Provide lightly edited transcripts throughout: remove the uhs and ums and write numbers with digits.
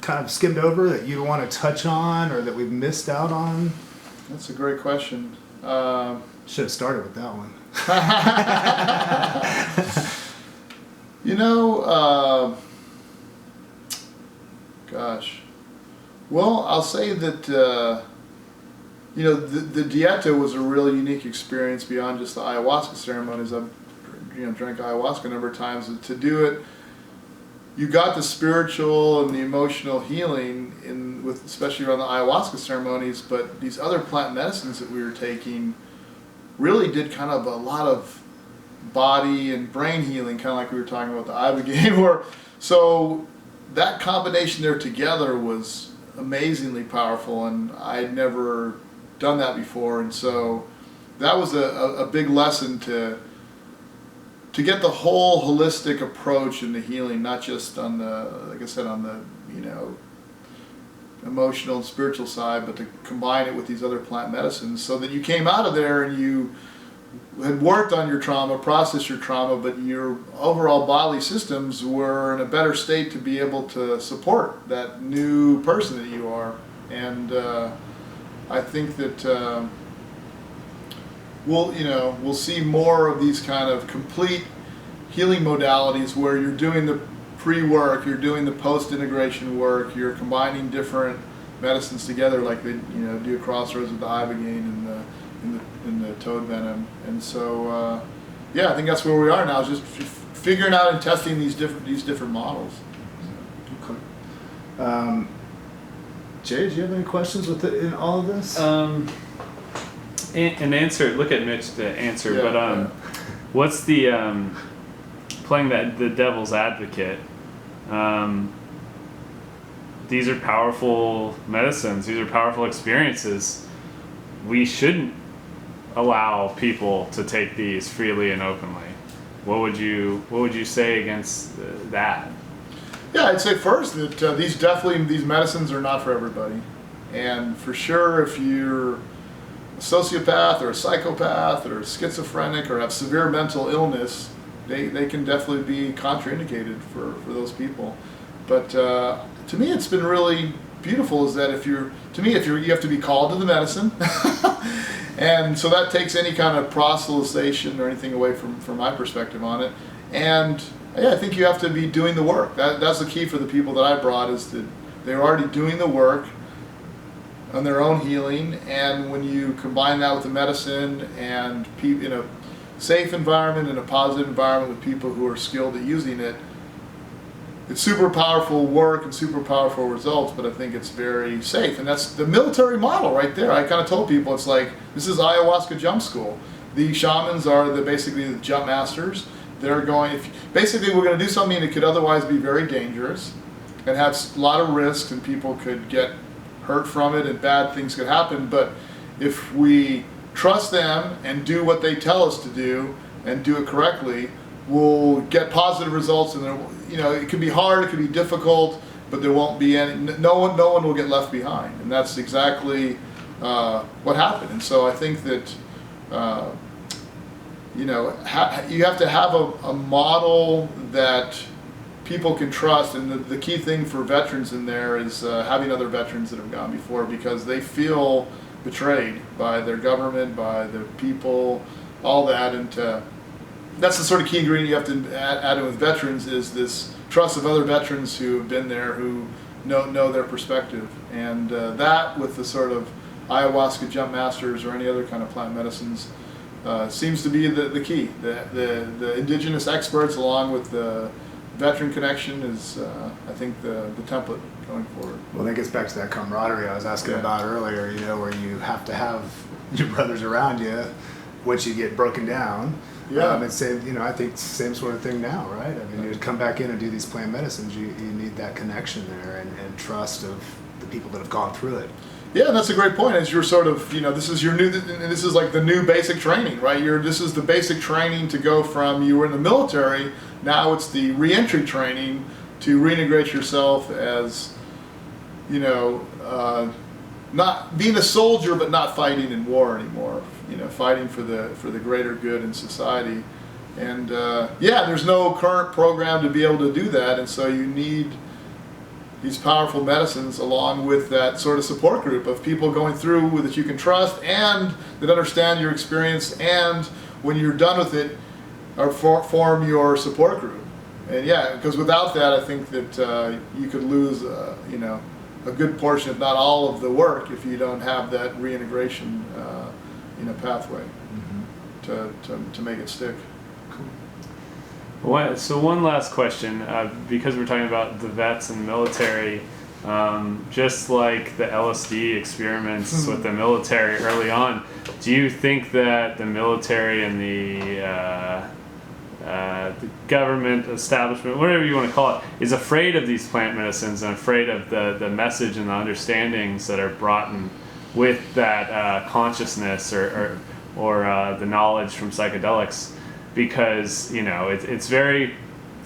kind of skimmed over that you want to touch on or that we've missed out on? That's a great question. Should have started with that one. Gosh. Well, I'll say that, the Dieta was a really unique experience beyond just the ayahuasca ceremonies. I've, drank ayahuasca a number of times. And to do it, you got the spiritual and the emotional healing especially around the ayahuasca ceremonies, but these other plant medicines that we were taking really did kind of a lot of body and brain healing, kind of like we were talking about the ibogaine. So that combination there together was amazingly powerful, and I'd never done that before, and so that was a big lesson to get the whole holistic approach in the healing, not just on the, like I said, on the emotional and spiritual side, but to combine it with these other plant medicines, so that you came out of there and you had worked on your trauma, processed your trauma, but your overall bodily systems were in a better state to be able to support that new person that you are. And I think that we'll see more of these kind of complete healing modalities where you're doing the pre-work, you're doing the post-integration work, you're combining different medicines together, like they do a crossroads with the ibogaine and the toad venom. And so I think that's where we are now, is just figuring out and testing these different models. Okay. Jay, do you have any questions in all of this? An answer. Look at Mitch to answer. Yeah, but what's the playing the devil's advocate? These are powerful medicines. These are powerful experiences. We shouldn't allow people to take these freely and openly. What would you say against that? Yeah, I'd say first that these medicines are not for everybody, and for sure, if you're a sociopath or a psychopath or schizophrenic or have severe mental illness, they can definitely be contraindicated for those people. But to me, it's been really beautiful is that you have to be called to the medicine, and so that takes any kind of proselytization or anything away from my perspective on it. And I think you have to be doing the work. That's the key for the people that I brought, is that they're already doing the work on their own healing, and when you combine that with the medicine and in a safe environment and a positive environment with people who are skilled at using it, it's super powerful work and super powerful results, but I think it's very safe. And that's the military model right there. I kind of told people, it's like, this is ayahuasca jump school. The shamans are basically the jump masters. They're going, basically we're going to do something that could otherwise be very dangerous and have a lot of risks, and people could get hurt from it and bad things could happen. But if we trust them and do what they tell us to do and do it correctly, we'll get positive results. And it could be hard, it could be difficult, but there won't be no one will get left behind. And that's exactly what happened. And so I think that you have to have a model that people can trust, and the key thing for veterans in there is having other veterans that have gone before, because they feel betrayed by their government, by their people, all that, and that's the sort of key ingredient you have to add in with veterans, is this trust of other veterans who have been there, who know their perspective, and that with the sort of ayahuasca jump masters or any other kind of plant medicines seems to be the key. The indigenous experts along with the veteran connection is, I think, the template going forward. Well, that gets back to that camaraderie I was asking about earlier, where you have to have your brothers around you once you get broken down. Yeah. And same, I think same sort of thing now, right? I mean, you come back in and do these plant medicines, you need that connection there and trust of the people that have gone through it. Yeah, and that's a great point. As you're sort of, this is like the new basic training, right? This is the basic training to go from you were in the military, now it's the re-entry training to reintegrate yourself as, not being a soldier but not fighting in war anymore. Fighting for the greater good in society. And there's no current program to be able to do that, and so you need these powerful medicines along with that sort of support group of people going through that you can trust and that understand your experience, and when you're done with it, form your support group. And yeah, because without that, I think that you could lose, you know, a good portion, if not all, of the work if you don't have that reintegration, you know, pathway to make it stick. So one last question, because we're talking about the vets and the military, just like the LSD experiments with the military early on, do you think that the military and the government establishment, whatever you want to call it, is afraid of these plant medicines and afraid of the message and the understandings that are brought in with that consciousness or the knowledge from psychedelics? Because, you know, it's very,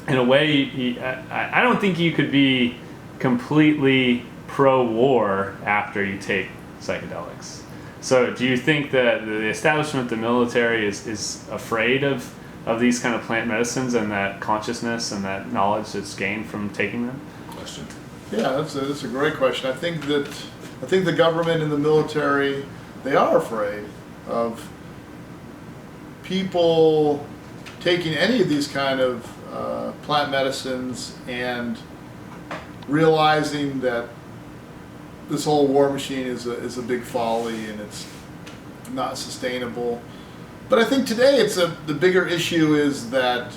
in a way, I don't think you could be completely pro-war after you take psychedelics. So do you think that the establishment, the military, is afraid of these kind of plant medicines and that consciousness and that knowledge that's gained from taking them? Question. Yeah, that's a great question. I think the government and the military, they are afraid of people taking any of these kind of plant medicines and realizing that this whole war machine is a big folly and it's not sustainable. But I think today the bigger issue is that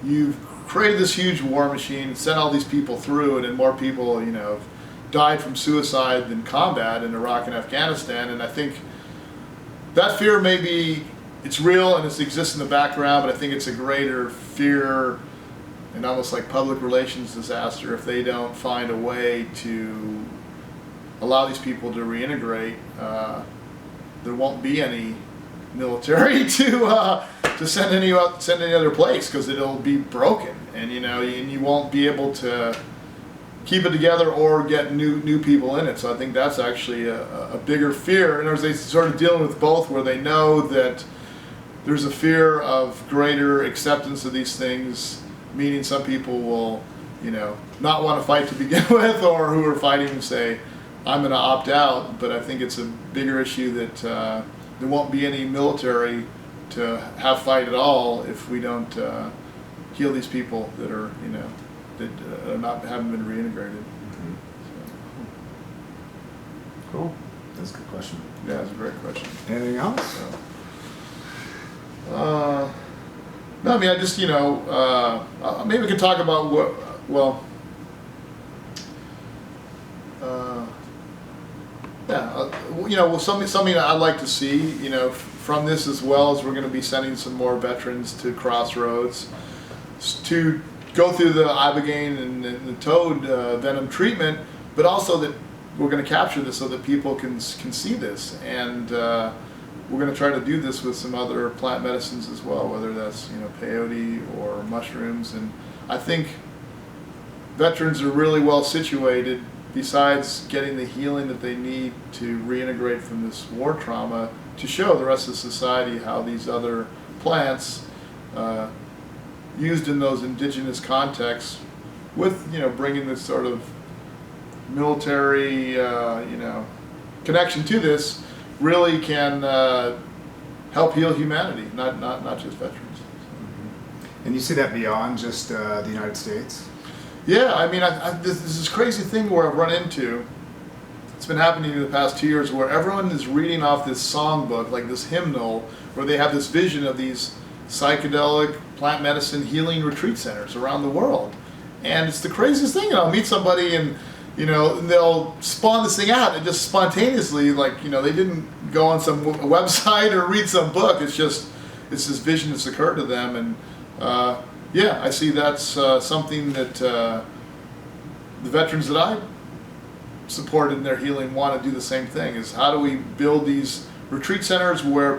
you've created this huge war machine, sent all these people through it, and more people, you know, have died from suicide than combat in Iraq and Afghanistan. And I think that fear it's real and it exists in the background, but I think it's a greater fear and almost like public relations disaster if they don't find a way to allow these people to reintegrate. There won't be any military to send any other place, because it'll be broken, and you won't be able to keep it together or get new people in it. So I think that's actually a bigger fear, and as they sort of dealing with both, where they know that there's a fear of greater acceptance of these things, meaning some people will, not want to fight to begin with, or who are fighting and say, I'm going to opt out. But I think it's a bigger issue that there won't be any military to have fight at all if we don't heal these people that are, haven't been reintegrated. Mm-hmm. So, cool. That's a good question. yeah, that's a great question. Anything else? No, I mean, I just, maybe we could talk about something I'd like to see, from this, as well as we're going to be sending some more veterans to Crossroads to go through the ibogaine and the toad venom treatment, but also that we're going to capture this so that people can see this, and we're going to try to do this with some other plant medicines as well, whether that's peyote or mushrooms. And I think veterans are really well situated, besides getting the healing that they need to reintegrate from this war trauma, to show the rest of society how these other plants used in those indigenous contexts, with bringing this sort of military connection to this, really can help heal humanity, not just veterans. And you see that beyond just the United States? Yeah, I mean, this is crazy thing where I've run into. It's been happening in the past 2 years, where everyone is reading off this songbook, like this hymnal, where they have this vision of these psychedelic plant medicine healing retreat centers around the world. And it's the craziest thing. I'll meet somebody and they'll spawn this thing out, and just spontaneously, like, they didn't go on some website or read some book. It's this vision that's occurred to them. And yeah, I see that's something that the veterans that I supported in their healing want to do the same thing, is how do we build these retreat centers where